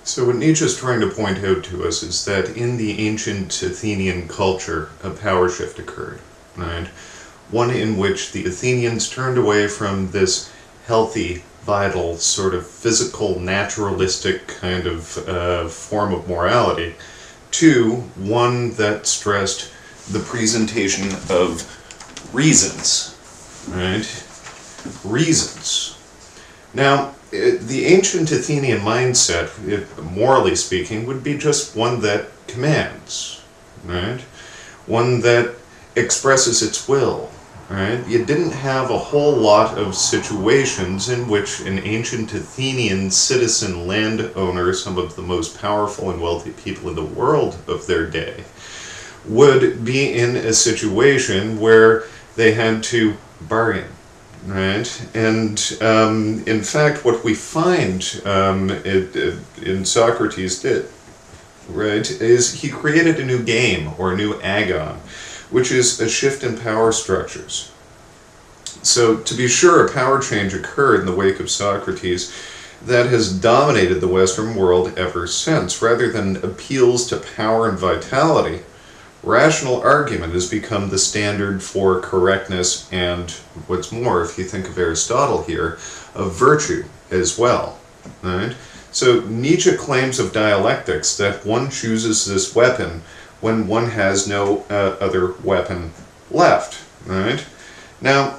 So what Nietzsche's trying to point out to us is that in the ancient Athenian culture, a power shift occurred, right? One in which the Athenians turned away from this healthy, vital, sort of physical, naturalistic kind of form of morality, to one that stressed the presentation of reasons, right? Reasons. Now, the ancient Athenian mindset, morally speaking, would be just one that commands, right? One that expresses its will, right? You didn't have a whole lot of situations in which an ancient Athenian citizen landowner, some of the most powerful and wealthy people in the world of their day, would be in a situation where they had to bargain. Right, and in fact, what we find in Socrates did, right, is he created a new game, or a new agon, which is a shift in power structures. So, to be sure, a power change occurred in the wake of Socrates that has dominated the Western world ever since. Rather than appeals to power and vitality, rational argument has become the standard for correctness and, what's more, if you think of Aristotle here, of virtue as well. Right? So Nietzsche claims of dialectics that one chooses this weapon when one has no other weapon left. Right? Now,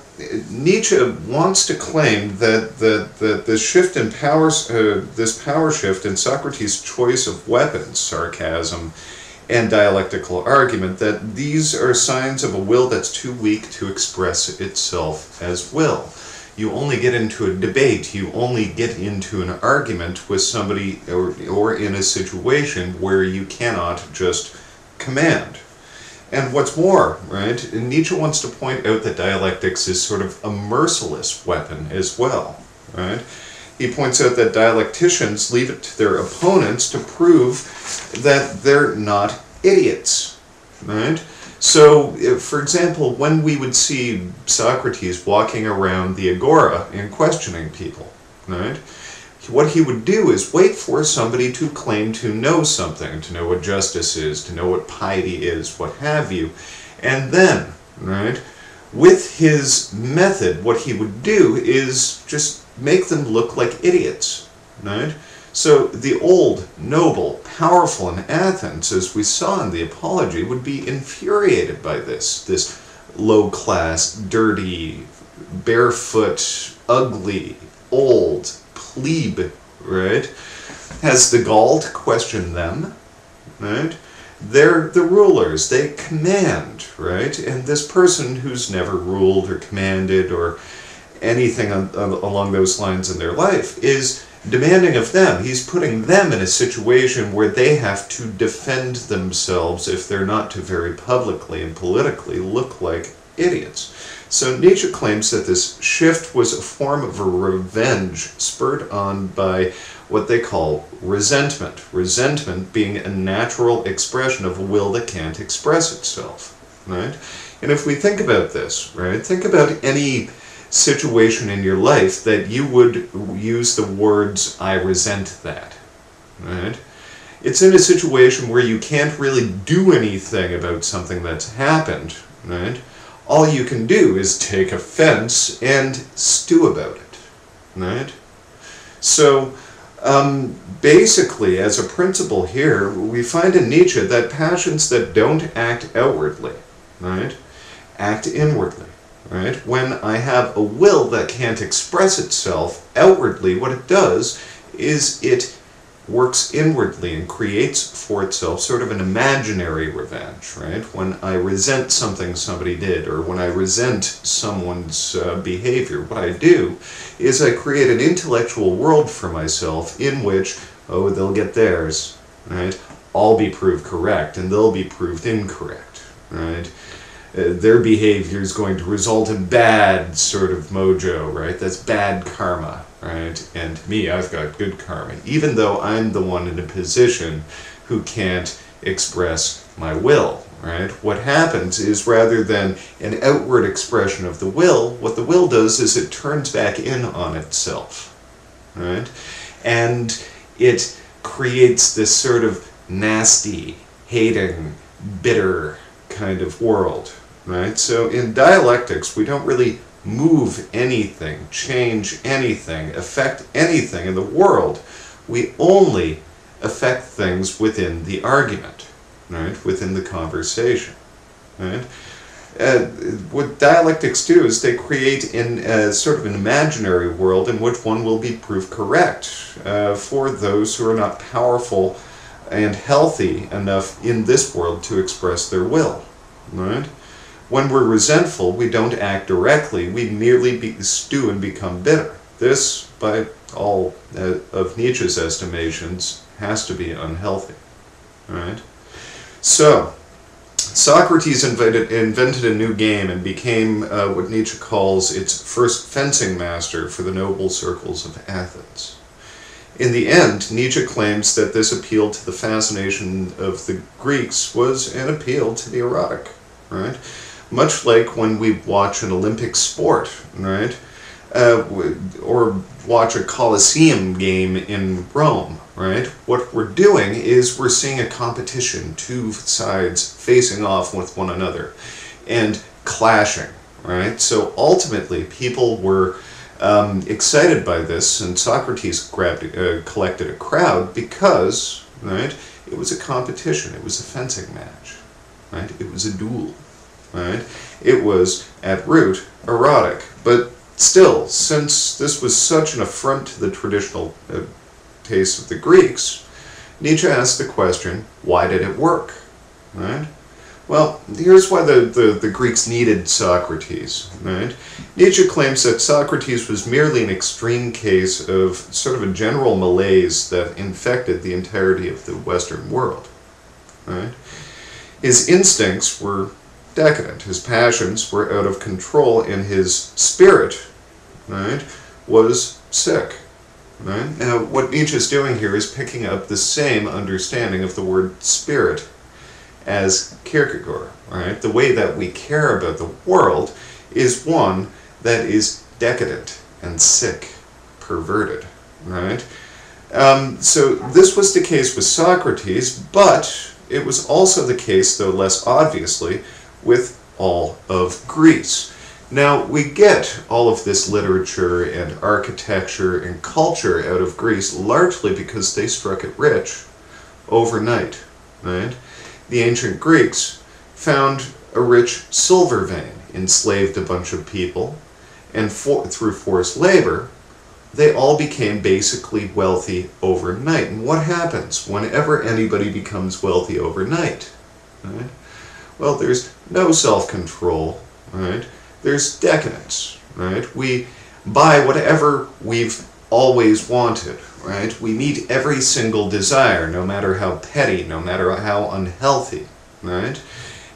Nietzsche wants to claim that this shift in powers, this power shift in Socrates' choice of weapons, sarcasm, and dialectical argument, that these are signs of a will that's too weak to express itself as will. You only get into a debate, you only get into an argument with somebody or in a situation where you cannot just command. And what's more, right, Nietzsche wants to point out that dialectics is sort of a merciless weapon as well, right? He points out that dialecticians leave it to their opponents to prove that they're not idiots, right? So, for example, when we would see Socrates walking around the agora and questioning people, right, what he would do is wait for somebody to claim to know something, to know what justice is, to know what piety is, what have you, and then, right, with his method, what he would do is just make them look like idiots, right? So the old, noble, powerful in Athens, as we saw in the Apology, would be infuriated by this low-class, dirty, barefoot, ugly, old plebe, right? Has the gall to question them, right? They're the rulers, they command, right? And this person who's never ruled or commanded or anything along those lines in their life is demanding of them. He's putting them in a situation where they have to defend themselves if they're not to very publicly and politically look like idiots. So Nietzsche claims that this shift was a form of a revenge spurred on by what they call resentment. Resentment being a natural expression of a will that can't express itself, right? And if we think about this, right, think about any situation in your life that you would use the words, I resent that, right? It's in a situation where you can't really do anything about something that's happened, right? All you can do is take offense and stew about it, right? So, basically, as a principle here, we find in Nietzsche that passions that don't act outwardly, right, act inwardly. Right? When I have a will that can't express itself outwardly, what it does is it works inwardly and creates for itself sort of an imaginary revenge, right? When I resent something somebody did, or when I resent someone's behavior, what I do is I create an intellectual world for myself in which, oh, they'll get theirs, right? I'll be proved correct, and they'll be proved incorrect, right? Their behavior is going to result in bad sort of mojo, right? That's bad karma, right? And me, I've got good karma, even though I'm the one in a position who can't express my will, right? What happens is, rather than an outward expression of the will, what the will does is it turns back in on itself, right? And it creates this sort of nasty, hating, bitter kind of world, right? So in dialectics, we don't really move anything, change anything, affect anything in the world. We only affect things within the argument, right? Within the conversation, right? What dialectics do is they create sort of an imaginary world in which one will be proved correct for those who are not powerful and healthy enough in this world to express their will, right? When we're resentful, we don't act directly, we merely stew and become bitter. This, by all of Nietzsche's estimations, has to be unhealthy, right? So, Socrates invented a new game and became what Nietzsche calls its first fencing master for the noble circles of Athens. In the end, Nietzsche claims that this appeal to the fascination of the Greeks was an appeal to the erotic, right? Much like when we watch an Olympic sport, right? Or watch a Colosseum game in Rome, right? What we're doing is we're seeing a competition, two sides facing off with one another and clashing, right? So ultimately, people were excited by this, and Socrates collected a crowd because, right, it was a competition, it was a fencing match, right? It was a duel, right? It was, at root, erotic, but still, since this was such an affront to the traditional taste of the Greeks, Nietzsche asked the question, why did it work, right? Well, here's why the Greeks needed Socrates, right? Nietzsche claims that Socrates was merely an extreme case of sort of a general malaise that infected the entirety of the Western world, right? His instincts were decadent, his passions were out of control, and his spirit, right, was sick, right? Now, what Nietzsche's doing here is picking up the same understanding of the word spirit as Kierkegaard, right? The way that we care about the world is one that is decadent and sick, perverted, right? So this was the case with Socrates, but it was also the case, though less obviously, with all of Greece. Now, we get all of this literature and architecture and culture out of Greece largely because they struck it rich overnight, right? The ancient Greeks found a rich silver vein, enslaved a bunch of people, and through forced labor, they all became basically wealthy overnight. And what happens whenever anybody becomes wealthy overnight? Right? Well, there's no self-control, right? There's decadence, right? We buy whatever we've always wanted, right? We meet every single desire, no matter how petty, no matter how unhealthy, right?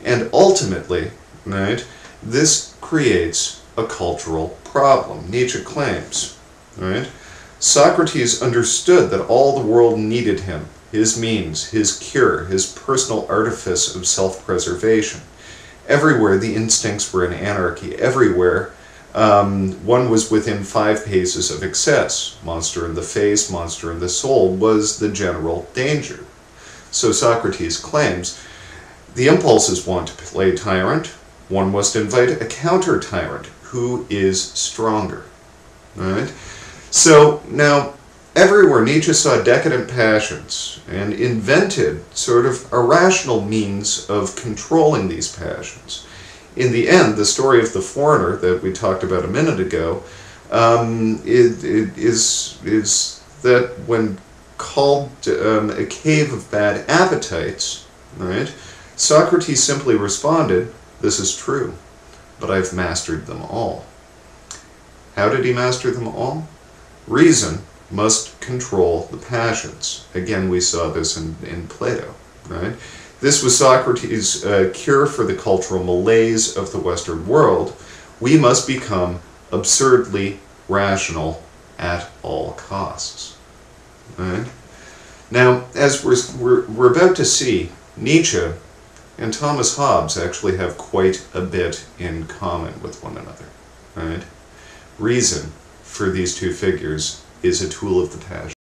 And ultimately, right, this creates a cultural problem. Nietzsche claims, right? Socrates understood that all the world needed him, his means, his cure, his personal artifice of self-preservation. Everywhere the instincts were in anarchy. Everywhere one was within 5 paces of excess. Monster in the face, monster in the soul was the general danger. So Socrates claims the impulses want to play tyrant. One must invite a counter-tyrant who is stronger. Right? So now, everywhere Nietzsche saw decadent passions and invented sort of irrational means of controlling these passions. In the end, the story of the foreigner that we talked about a minute ago is that when called a cave of bad appetites, right, Socrates simply responded, "This is true, but I've mastered them all." How did he master them all? Reason must control the passions. Again, we saw this in Plato, right? This was Socrates' cure for the cultural malaise of the Western world. We must become absurdly rational at all costs, right? Now, as we're about to see, Nietzsche and Thomas Hobbes actually have quite a bit in common with one another, right? Reason, for these two figures, is a tool of the passions.